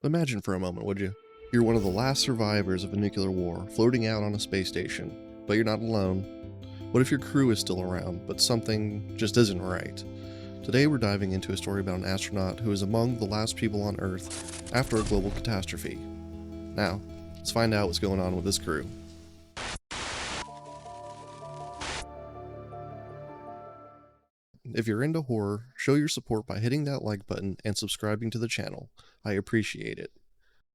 Imagine for a moment, would you? You're one of the last survivors of a nuclear war, floating out on a space station, but you're not alone. What if your crew is still around, but something just isn't right? Today we're diving into a story about an astronaut who is among the last people on Earth after a global catastrophe. Now, let's find out what's going on with this crew. If you're into horror, show your support by hitting that like button and subscribing to the channel. I appreciate it.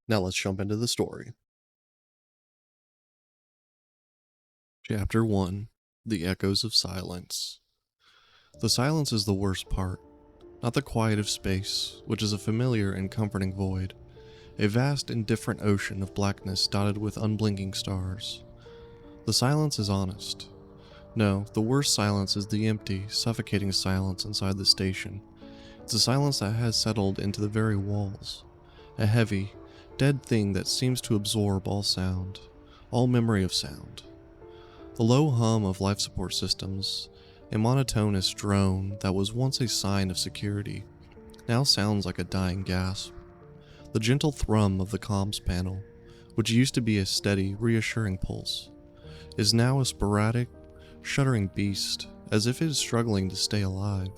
Now let's jump into the story. Chapter 1: The Echoes of Silence. The silence is the worst part, not the quiet of space, which is a familiar and comforting void, a vast indifferent ocean of blackness dotted with unblinking stars. The silence is honest. No, the worst silence is the empty, suffocating silence inside the station. It's a silence that has settled into the very walls, a heavy, dead thing that seems to absorb all sound, all memory of sound. The low hum of life support systems, a monotonous drone that was once a sign of security, now sounds like a dying gasp. The gentle thrum of the comms panel, which used to be a steady, reassuring pulse, is now a sporadic, shuddering beast, as if it is struggling to stay alive.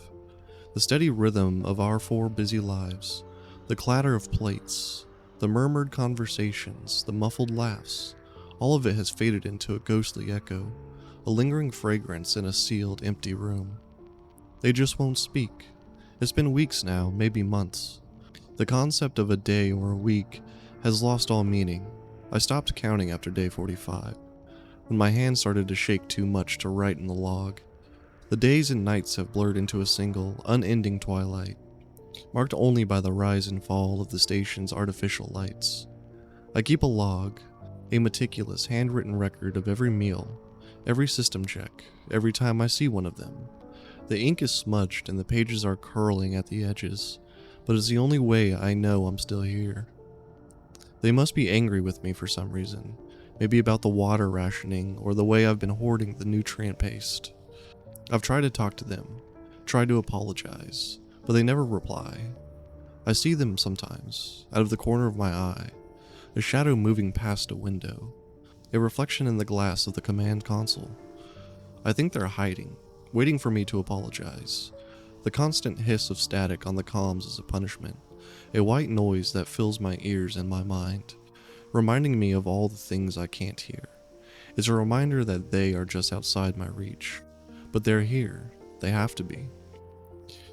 The steady rhythm of our four busy lives, the clatter of plates, the murmured conversations, the muffled laughs, all of it has faded into a ghostly echo, a lingering fragrance in a sealed, empty room. They just won't speak. It's been weeks now, maybe months. The concept of a day or a week has lost all meaning. I stopped counting after day 45. When my hand started to shake too much to write in the log. The days and nights have blurred into a single, unending twilight, marked only by the rise and fall of the station's artificial lights. I keep a log, a meticulous, handwritten record of every meal, every system check, every time I see one of them. The ink is smudged and the pages are curling at the edges, but it's the only way I know I'm still here. They must be angry with me for some reason. Maybe about the water rationing or the way I've been hoarding the nutrient paste. I've tried to talk to them, tried to apologize, but they never reply. I see them sometimes, out of the corner of my eye, a shadow moving past a window, a reflection in the glass of the command console. I think they're hiding, waiting for me to apologize. The constant hiss of static on the comms is a punishment, a white noise that fills my ears and my mind, reminding me of all the things I can't hear. It's a reminder that they are just outside my reach. But they're here. They have to be.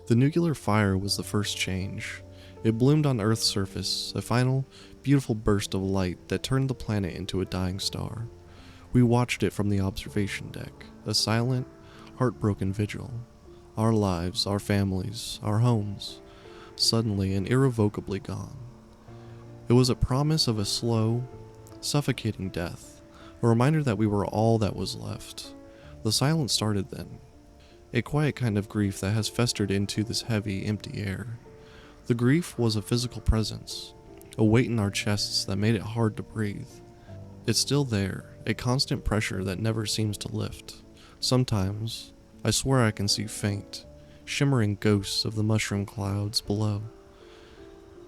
The nuclear fire was the first change. It bloomed on Earth's surface, a final, beautiful burst of light that turned the planet into a dying star. We watched it from the observation deck, a silent, heartbroken vigil. Our lives, our families, our homes, suddenly and irrevocably gone. It was a promise of a slow, suffocating death, a reminder that we were all that was left. The silence started then, a quiet kind of grief that has festered into this heavy, empty air. The grief was a physical presence, a weight in our chests that made it hard to breathe. It's still there, a constant pressure that never seems to lift. Sometimes, I swear I can see faint, shimmering ghosts of the mushroom clouds below.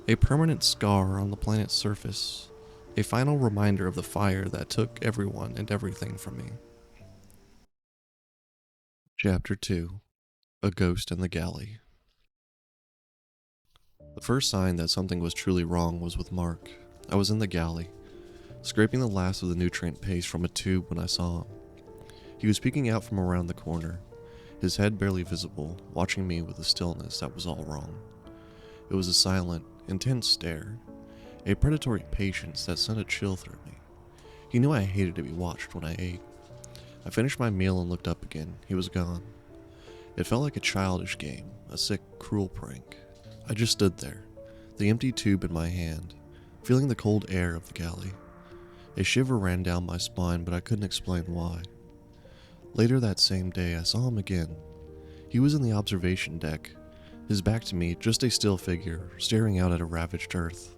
A permanent scar on the planet's surface, a final reminder of the fire that took everyone and everything from me. Chapter 2: A Ghost in the Galley. The first sign that something was truly wrong was with Mark. I was in the galley, scraping the last of the nutrient paste from a tube when I saw him. He was peeking out from around the corner, his head barely visible, watching me with a stillness that was all wrong. It was a silent, intense stare, a predatory patience that sent a chill through me. He knew I hated to be watched when I ate. I finished my meal and looked up again. He was gone. It felt like a childish game, a sick, cruel prank. I just stood there, the empty tube in my hand, feeling the cold air of the galley. A shiver ran down my spine, but I couldn't explain why. Later that same day, I saw him again. He was in the observation deck, his back to me, just a still figure, staring out at a ravaged Earth.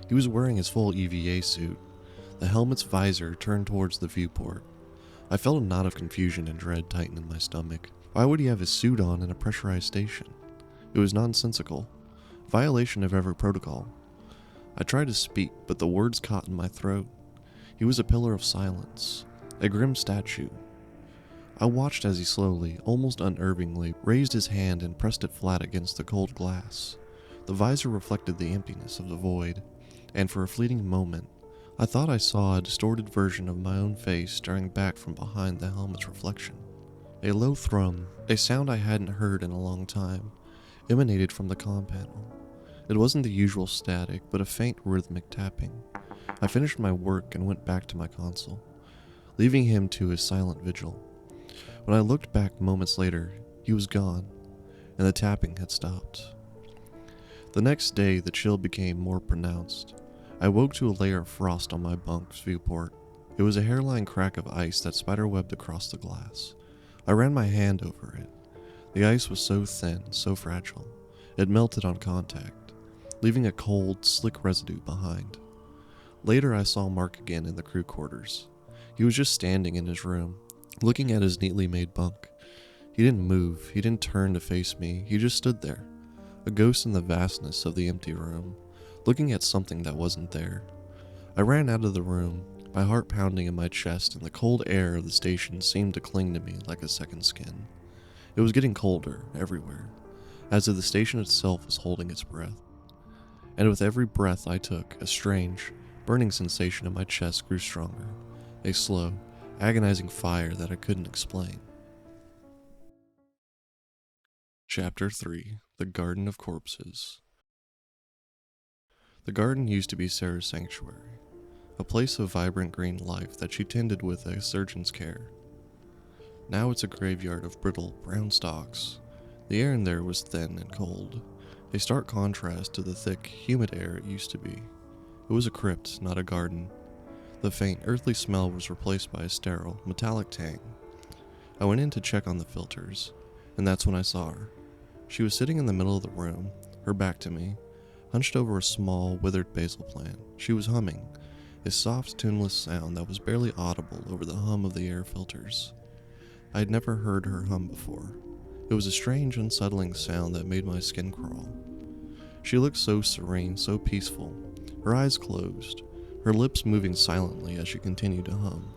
He was wearing his full EVA suit, the helmet's visor turned towards the viewport. I felt a knot of confusion and dread tighten in my stomach. Why would he have his suit on in a pressurized station? It was nonsensical, violation of every protocol. I tried to speak, but the words caught in my throat. He was a pillar of silence, a grim statue. I watched as he slowly, almost unnervingly, raised his hand and pressed it flat against the cold glass. The visor reflected the emptiness of the void, and for a fleeting moment, I thought I saw a distorted version of my own face staring back from behind the helmet's reflection. A low thrum, a sound I hadn't heard in a long time, emanated from the comm panel. It wasn't the usual static, but a faint rhythmic tapping. I finished my work and went back to my console, leaving him to his silent vigil. When I looked back moments later, he was gone, and the tapping had stopped. The next day, the chill became more pronounced. I woke to a layer of frost on my bunk's viewport. It was a hairline crack of ice that spiderwebbed across the glass. I ran my hand over it. The ice was so thin, so fragile, it melted on contact, leaving a cold, slick residue behind. Later, I saw Mark again in the crew quarters. He was just standing in his room, looking at his neatly made bunk. He didn't move, he didn't turn to face me, he just stood there, a ghost in the vastness of the empty room, looking at something that wasn't there. I ran out of the room, my heart pounding in my chest, and the cold air of the station seemed to cling to me like a second skin. It was getting colder everywhere, as if the station itself was holding its breath. And with every breath I took, a strange, burning sensation in my chest grew stronger, a slow, agonizing fire that I couldn't explain. Chapter 3: The Garden of Corpses. The garden used to be Sarah's sanctuary, a place of vibrant green life that she tended with a surgeon's care. Now it's a graveyard of brittle, brown stalks. The air in there was thin and cold, a stark contrast to the thick, humid air it used to be. It was a crypt, not a garden. The faint, earthly smell was replaced by a sterile, metallic tang. I went in to check on the filters, and that's when I saw her. She was sitting in the middle of the room, her back to me, hunched over a small, withered basil plant. She was humming, a soft, tuneless sound that was barely audible over the hum of the air filters. I had never heard her hum before. It was a strange, unsettling sound that made my skin crawl. She looked so serene, so peaceful, her eyes closed, her lips moving silently as she continued to hum.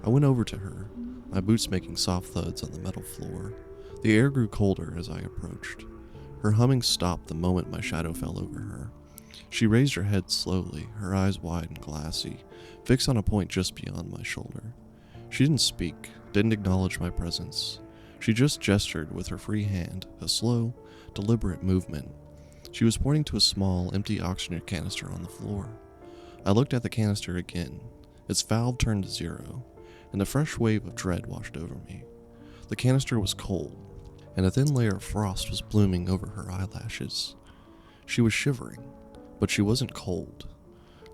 I went over to her, my boots making soft thuds on the metal floor. The air grew colder as I approached. Her humming stopped the moment my shadow fell over her. She raised her head slowly, her eyes wide and glassy, fixed on a point just beyond my shoulder. She didn't speak, didn't acknowledge my presence. She just gestured with her free hand, a slow, deliberate movement. She was pointing to a small, empty oxygen canister on the floor. I looked at the canister again. Its valve turned to zero, and a fresh wave of dread washed over me. The canister was cold, and a thin layer of frost was blooming over her eyelashes. She was shivering, but she wasn't cold.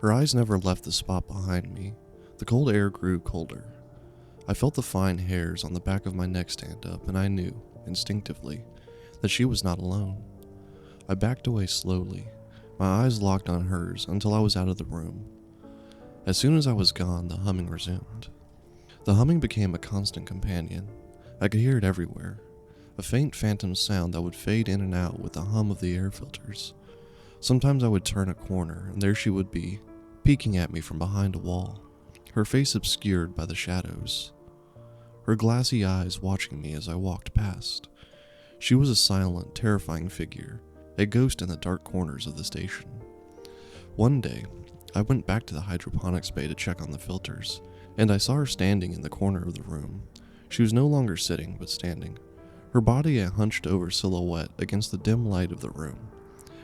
Her eyes never left the spot behind me. The cold air grew colder. I felt the fine hairs on the back of my neck stand up, and I knew, instinctively, that she was not alone. I backed away slowly, my eyes locked on hers until I was out of the room. As soon as I was gone, the humming resumed. The humming became a constant companion. I could hear it everywhere, a faint phantom sound that would fade in and out with the hum of the air filters. Sometimes I would turn a corner, and there she would be, peeking at me from behind a wall, her face obscured by the shadows, her glassy eyes watching me as I walked past. She was a silent, terrifying figure, a ghost in the dark corners of the station. One day, I went back to the hydroponics bay to check on the filters, and I saw her standing in the corner of the room. She was no longer sitting, but standing, her body a hunched-over silhouette against the dim light of the room.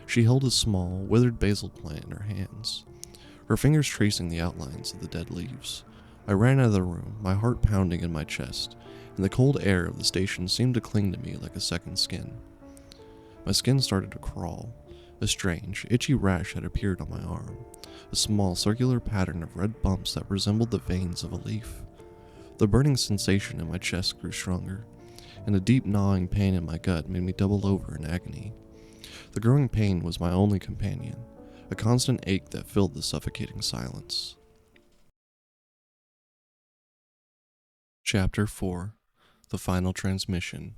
She held a small, withered basil plant in her hands, her fingers tracing the outlines of the dead leaves. I ran out of the room, my heart pounding in my chest, and the cold air of the station seemed to cling to me like a second skin. My skin started to crawl. A strange, itchy rash had appeared on my arm, a small circular pattern of red bumps that resembled the veins of a leaf. The burning sensation in my chest grew stronger, and a deep gnawing pain in my gut made me double over in agony. The growing pain was my only companion, a constant ache that filled the suffocating silence. Chapter 4: The Final Transmission.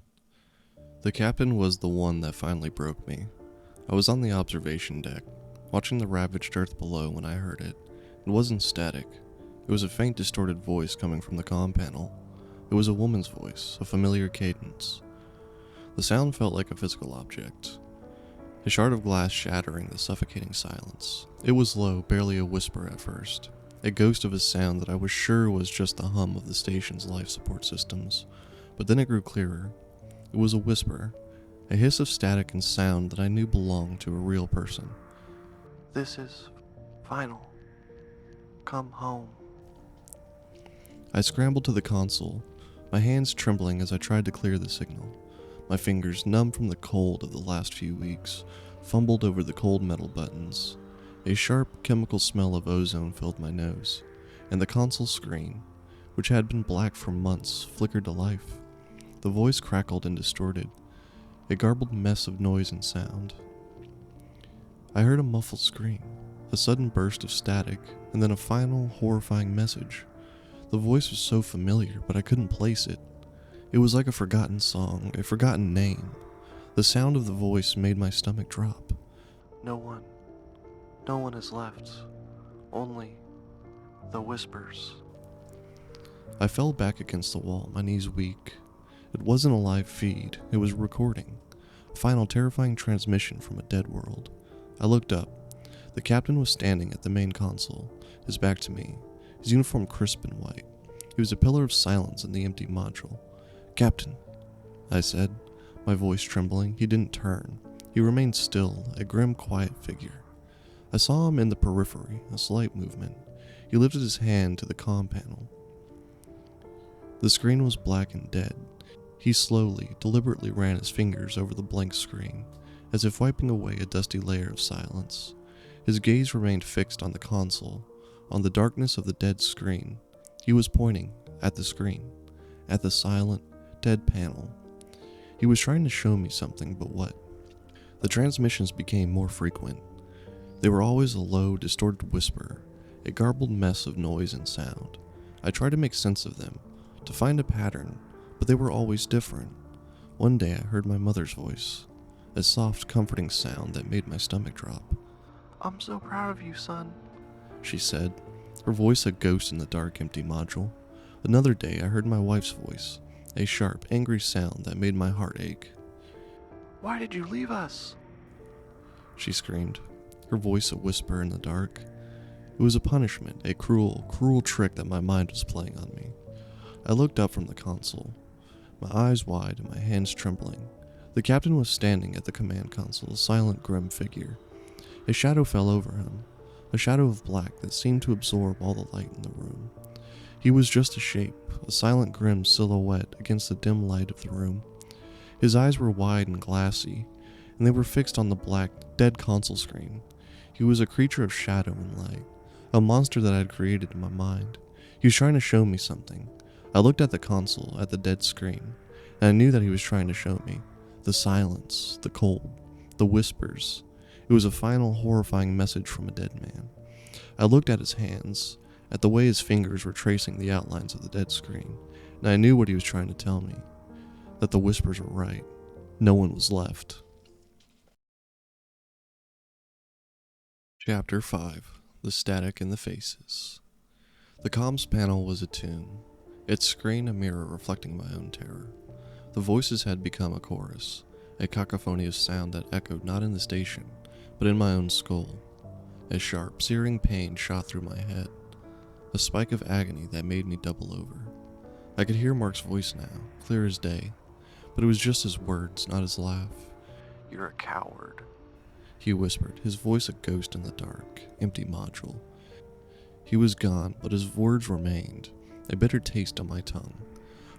The captain was the one that finally broke me. I was on the observation deck, watching the ravaged earth below when I heard it. It wasn't static. It was a faint, distorted voice coming from the comm panel. It was a woman's voice, a familiar cadence. The sound felt like a physical object, a shard of glass shattering the suffocating silence. It was low, barely a whisper at first, a ghost of a sound that I was sure was just the hum of the station's life support systems. But then it grew clearer. It was a whisper, a hiss of static and sound that I knew belonged to a real person. This is final. Come home. I scrambled to the console, my hands trembling as I tried to clear the signal. My fingers, numb from the cold of the last few weeks, fumbled over the cold metal buttons. A sharp, chemical smell of ozone filled my nose, and the console screen, which had been black for months, flickered to life. The voice crackled and distorted, a garbled mess of noise and sound. I heard a muffled scream, a sudden burst of static, and then a final, horrifying message. The voice was so familiar, but I couldn't place it. It was like a forgotten song, a forgotten name. The sound of the voice made my stomach drop. No one is left. Only the whispers. I fell back against the wall, my knees weak. It wasn't a live feed, it was a recording. A final terrifying transmission from a dead world. I looked up. The captain was standing at the main console, his back to me, his uniform crisp and white. He was a pillar of silence in the empty module. "Captain," I said, my voice trembling. He didn't turn. He remained still, a grim, quiet figure. I saw him in the periphery, a slight movement. He lifted his hand to the comm panel. The screen was black and dead. He slowly, deliberately ran his fingers over the blank screen, as if wiping away a dusty layer of silence. His gaze remained fixed on the console, on the darkness of the dead screen. He was pointing at the screen, at the silent, dead panel. He was trying to show me something, but what? The transmissions became more frequent. They were always a low, distorted whisper, a garbled mess of noise and sound. I tried to make sense of them, to find a pattern, but they were always different. One day I heard my mother's voice, a soft, comforting sound that made my stomach drop. "I'm so proud of you, son," she said, her voice a ghost in the dark, empty module. Another day I heard my wife's voice, a sharp, angry sound that made my heart ache. "Why did you leave us?" she screamed, her voice a whisper in the dark. It was a punishment, a cruel, cruel trick that my mind was playing on me. I looked up from the console, my eyes wide and my hands trembling. The captain was standing at the command console, a silent, grim figure. A shadow fell over him, a shadow of black that seemed to absorb all the light in the room. He was just a shape, a silent, grim silhouette against the dim light of the room. His eyes were wide and glassy, and they were fixed on the black, dead console screen. He was a creature of shadow and light, a monster that I had created in my mind. He was trying to show me something. I looked at the console, at the dead screen, and I knew that he was trying to show me. The silence, the cold, the whispers. It was a final, horrifying message from a dead man. I looked at his hands, at the way his fingers were tracing the outlines of the dead screen, and I knew what he was trying to tell me. That the whispers were right. No one was left. Chapter 5. The Static in the Faces. The comms panel was a tomb, its screen a mirror reflecting my own terror. The voices had become a chorus, a cacophony of sound that echoed not in the station, but in my own skull. A sharp, searing pain shot through my head, a spike of agony that made me double over. I could hear Mark's voice now, clear as day, but it was just his words, not his laugh. "You're a coward," he whispered, his voice a ghost in the dark, empty module. He was gone, but his words remained, a bitter taste on my tongue.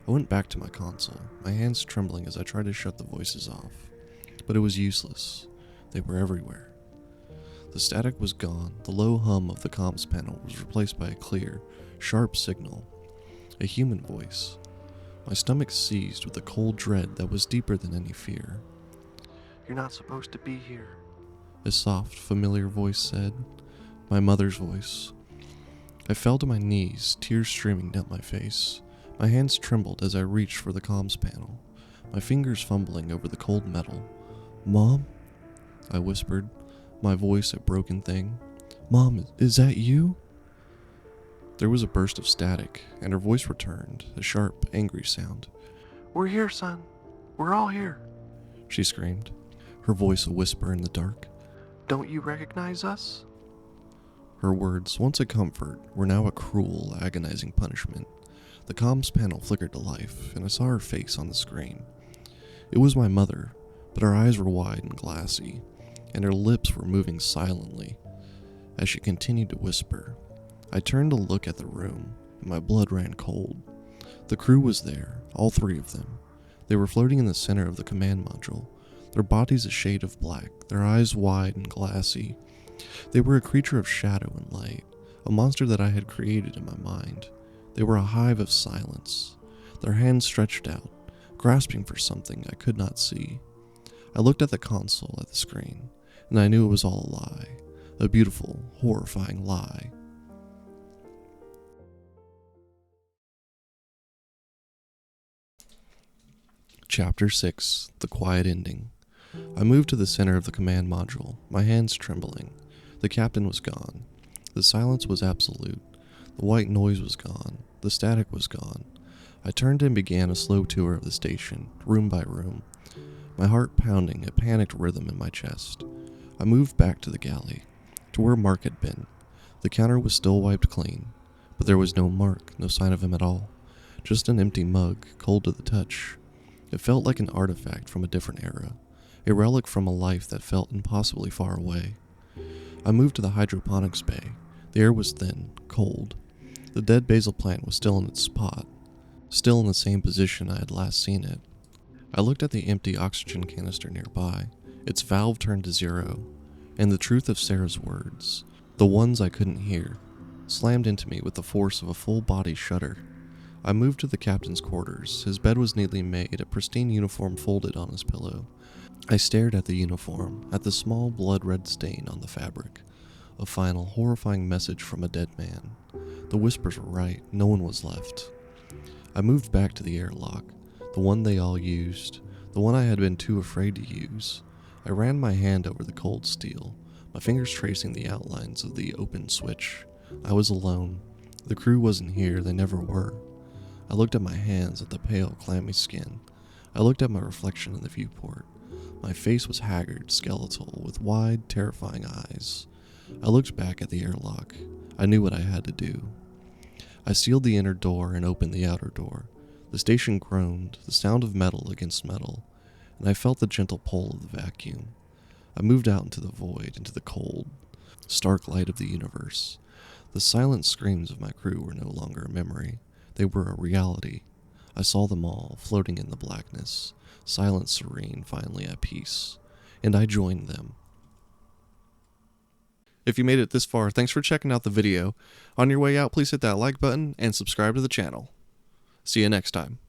I went back to my console, my hands trembling as I tried to shut the voices off. But it was useless. They were everywhere. The static was gone. The low hum of the comms panel was replaced by a clear, sharp signal. A human voice. My stomach seized with a cold dread that was deeper than any fear. "You're not supposed to be here," a soft, familiar voice said. My mother's voice. I fell to my knees, tears streaming down my face. My hands trembled as I reached for the comms panel, my fingers fumbling over the cold metal. "Mom?" I whispered, my voice a broken thing. "Mom, is that you?" There was a burst of static, and her voice returned, a sharp, angry sound. We're here, son. We're all here. She screamed, her voice a whisper in the dark. Don't you recognize us? Her words, once a comfort, were now a cruel, agonizing punishment. The comms panel flickered to life, and I saw her face on the screen. It was my mother, but her eyes were wide and glassy, and her lips were moving silently. As she continued to whisper, I turned to look at the room, and my blood ran cold. The crew was there, all three of them. They were floating in the center of the command module, their bodies a shade of black, their eyes wide and glassy. They were a creature of shadow and light, a monster that I had created in my mind. They were a hive of silence, their hands stretched out, grasping for something I could not see. I looked at the console at the screen, and I knew it was all a lie, a beautiful, horrifying lie. Chapter 6, The Quiet Ending. I moved to the center of the command module, my hands trembling. The captain was gone. The silence was absolute. The white noise was gone. The static was gone. I turned and began a slow tour of the station, room by room, my heart pounding a panicked rhythm in my chest. I moved back to the galley, to where Mark had been. The counter was still wiped clean, but there was no Mark, no sign of him at all. Just an empty mug, cold to the touch. It felt like an artifact from a different era, a relic from a life that felt impossibly far away. I moved to the hydroponics bay. The air was thin, cold. The dead basil plant was still in its spot, still in the same position I had last seen it. I looked at the empty oxygen canister nearby, its valve turned to zero, and the truth of Sarah's words, the ones I couldn't hear, slammed into me with the force of a full-body shudder. I moved to the captain's quarters. His bed was neatly made, a pristine uniform folded on his pillow. I stared at the uniform, at the small blood-red stain on the fabric. A final, horrifying message from a dead man. The whispers were right, no one was left. I moved back to the airlock, the one they all used, the one I had been too afraid to use. I ran my hand over the cold steel, my fingers tracing the outlines of the open switch. I was alone. The crew wasn't here, they never were. I looked at my hands, at the pale, clammy skin. I looked at my reflection in the viewport. My face was haggard, skeletal, with wide, terrifying eyes. I looked back at the airlock. I knew what I had to do. I sealed the inner door and opened the outer door. The station groaned, the sound of metal against metal, and I felt the gentle pull of the vacuum. I moved out into the void, into the cold, stark light of the universe. The silent screams of my crew were no longer a memory. They were a reality. I saw them all, floating in the blackness, silent, serene, finally at peace, and I joined them. If you made it this far, thanks for checking out the video. On your way out, please hit that like button and subscribe to the channel. See you next time.